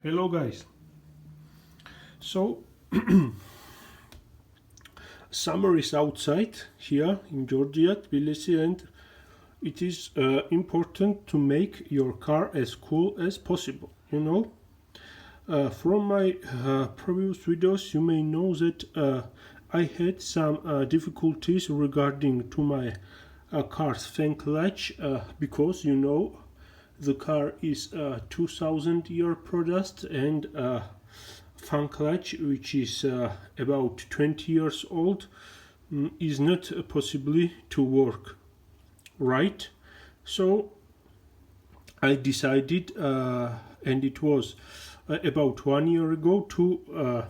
Hello guys. So summer is outside here in Georgia, Tbilisi, and it is important to make your car as cool as possible. From my previous videos, you may know that I had some difficulties regarding to my car's fan clutch because the car is 2000 year product and fan clutch, which is about 20 years old, is not possibly to work right. So I decided, and it was about 1 year ago, to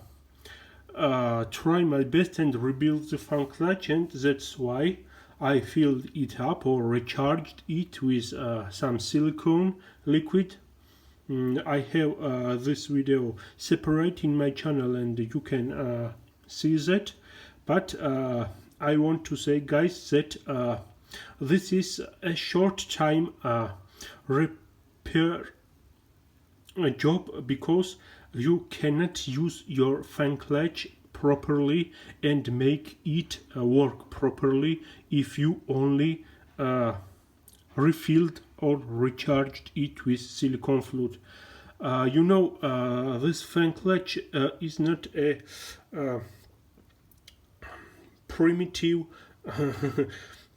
try my best and rebuild the fan clutch, and that's why I filled it up or recharged it with some silicone liquid. I have this video separate in my channel and you can see that, but I want to say, guys, that this is a short time repair job, because you cannot use your fan clutch properly and make it work properly if you only refilled or recharged it with silicone fluid. This fan clutch is not a primitive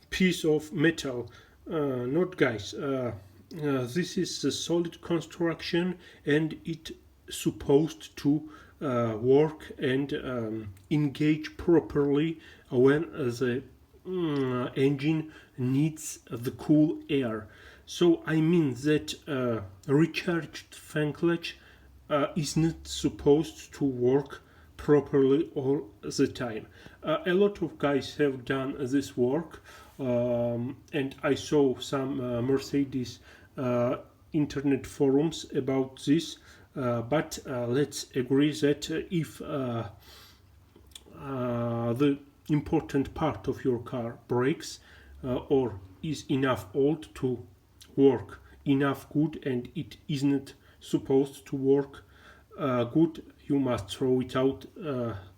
piece of metal. Not, guys. This is a solid construction, and it supposed to work and engage properly when the engine needs the cool air. So I mean that recharged fan clutch is not supposed to work properly all the time. A lot of guys have done this work, and I saw some Mercedes internet forums about this, but let's agree that if the important part of your car breaks or is enough old to work enough good and it isn't supposed to work good, you must throw it out,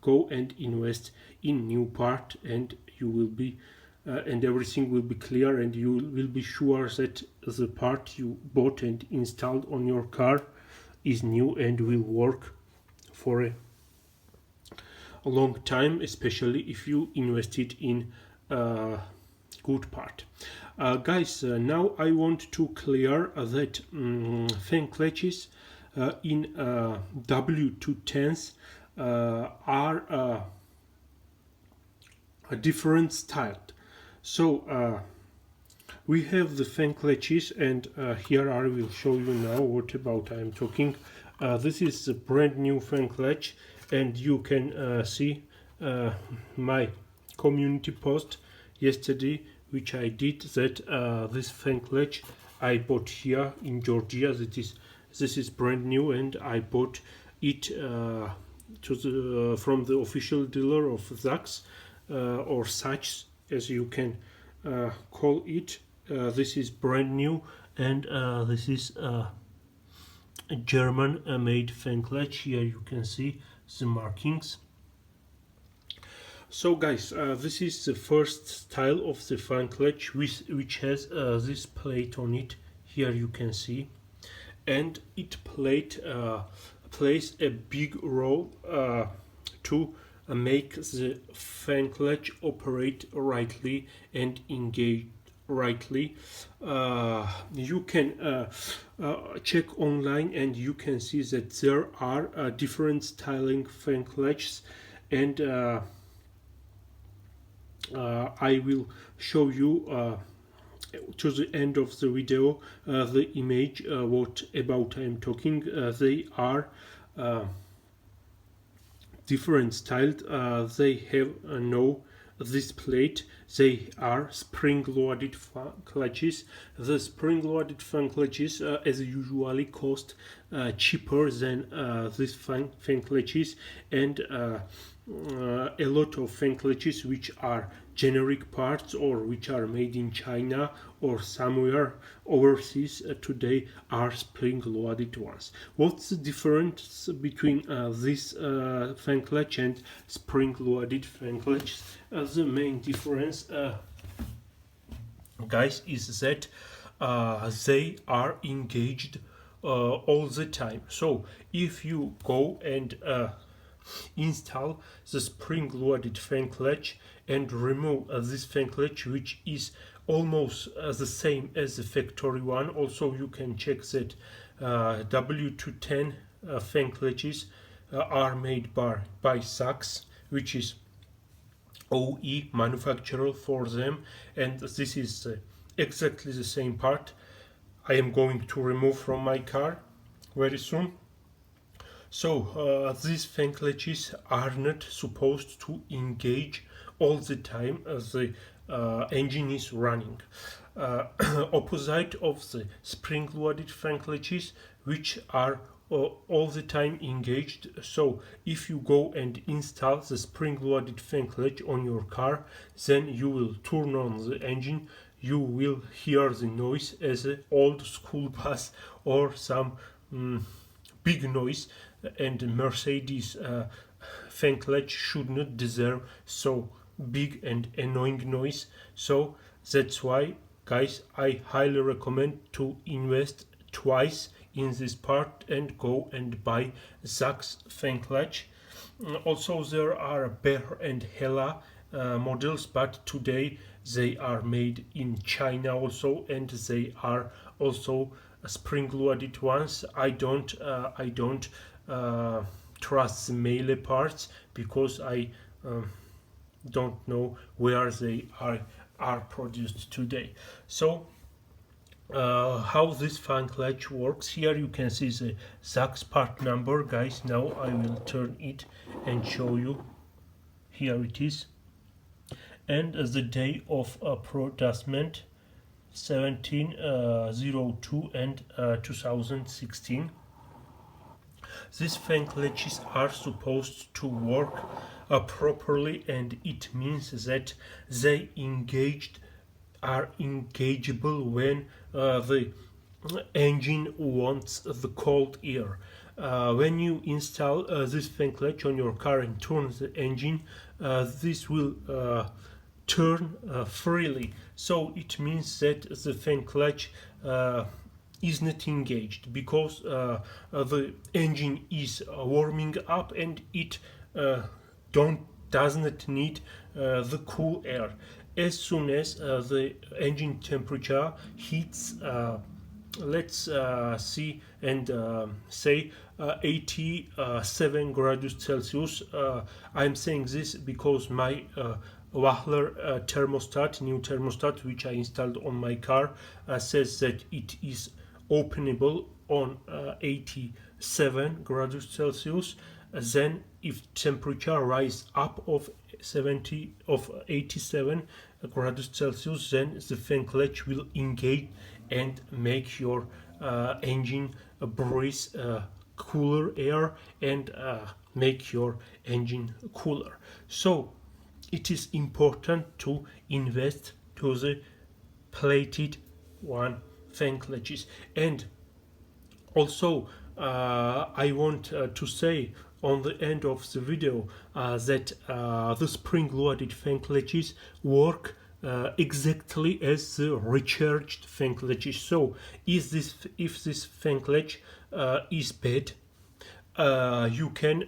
go and invest in new part, and you will be and everything will be clear, and you will be sure that the part you bought and installed on your car is new and will work for a long time, especially if you invested in good part. Guys, now I want to clear that fan clutches in W210s are a different style. So we have the fan clutches, and here I will show you now what about I am talking. This is the brand new fan clutch, and you can see my community post yesterday, which I did, that this fan clutch I bought here in Georgia. This is brand new, and I bought it from the official dealer of SACHS or SACHS, as you can call it. This is brand new, and this is a German made fan clutch. Here you can see the markings. So guys, this is the first style of the fan clutch, which has this plate on it. Here you can see, and it plate plays a big role to make the fan clutch operate rightly and engage rightly. You can check online, and you can see that there are different styling fan clutches, and I will show you to the end of the video the image what about I am talking. They are different styled. They have no this plate. they are spring-loaded fan clutches. The spring-loaded fan clutches as usually cost cheaper than these fan clutches, and a lot of fan clutches which are generic parts or which are made in China or somewhere overseas today are spring-loaded ones. What's the difference between this fan clutch and spring-loaded fan clutch? The main difference, guys, is that they are engaged all the time. So if you go and install the spring-loaded fan clutch and remove this fan clutch, which is almost the same as the factory one. Also, you can check that W210 fan clutches are made by SACHS, which is OE manufacturer for them, and this is exactly the same part I am going to remove from my car very soon. So these fan clutches are not supposed to engage all the time as the engine is running. Opposite of the spring-loaded fan clutches, which are all the time engaged. So if you go and install the spring-loaded fan clutch on your car, then you will turn on the engine, you will hear the noise as an old school bus or some big noise, and Mercedes fan clutch should not deserve so big and annoying noise. So that's why, guys, I highly recommend to invest twice in this part and go and buy SACHS fan clutch. Also, there are Bear and Hella models, but today they are made in China also, and they are also spring-loaded ones. I don't trust the Melee parts because I don't know where they are produced today. So how this fan clutch works, here you can see the SACHS part number, guys. Now I will turn it and show you. Here it is, and the day of production 17/02 and 2016. These fan clutches are supposed to work properly, and it means that they are engageable when the engine wants the cold air. When you install this fan clutch on your car and turn the engine, this will turn freely. So it means that the fan clutch is not engaged because the engine is warming up and it does not need the cool air. As soon as the engine temperature hits, let's see and say 87 degrees Celsius. I'm saying this because my Wahler thermostat, new thermostat which I installed on my car, says that it is openable on 87 degrees Celsius. Then if temperature rise up of 87 degrees Celsius, then the fan clutch will engage and make your engine breathe cooler air and make your engine cooler. So it is important to invest to the plated one fan clutches. And also I want to say on the end of the video that the spring-loaded fan clutches work exactly as the recharged fan clutches. So if this fan clutch is bad, you can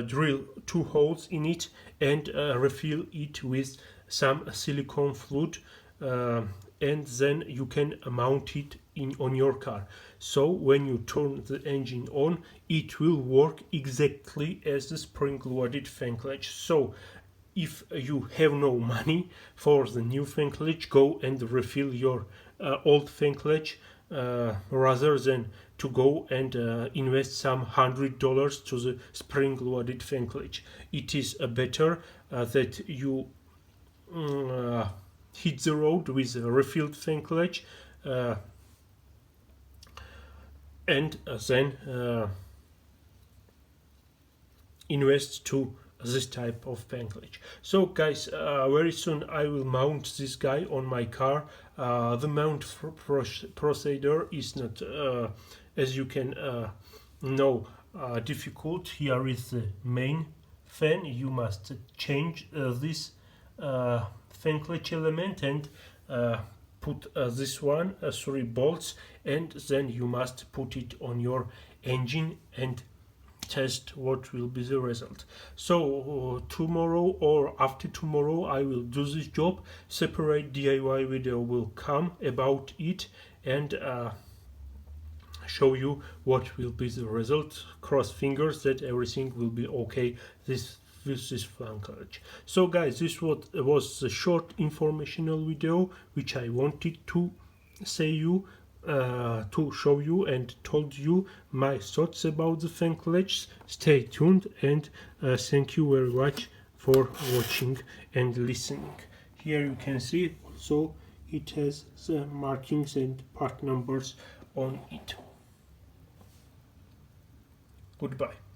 drill 2 holes in it and refill it with some silicone fluid, and then you can mount it on your car. So when you turn the engine on, it will work exactly as the spring-loaded fan clutch. So if you have no money for the new fan clutch, go and refill your old fan clutch rather than to go and invest some $100 to the spring-loaded fan clutch. It is better that you hit the road with a refilled fan clutch, and then invest to this type of fan clutch. So guys, very soon I will mount this guy on my car. The mount procedure is not, as you can know, difficult. Here is the main fan. You must change this fan clutch element and put this one 3 bolts, and then you must put it on your engine and test what will be the result. So tomorrow or after tomorrow I will do this job. Separate DIY video will come about it and show you what will be the result. Cross fingers that everything will be okay with this fan clutch. So guys, this was a short informational video which I wanted to say you, to show you and told you my thoughts about the fan clutch. Stay tuned, and thank you very much for watching and listening. Here you can see also it has the markings and part numbers on it. Goodbye.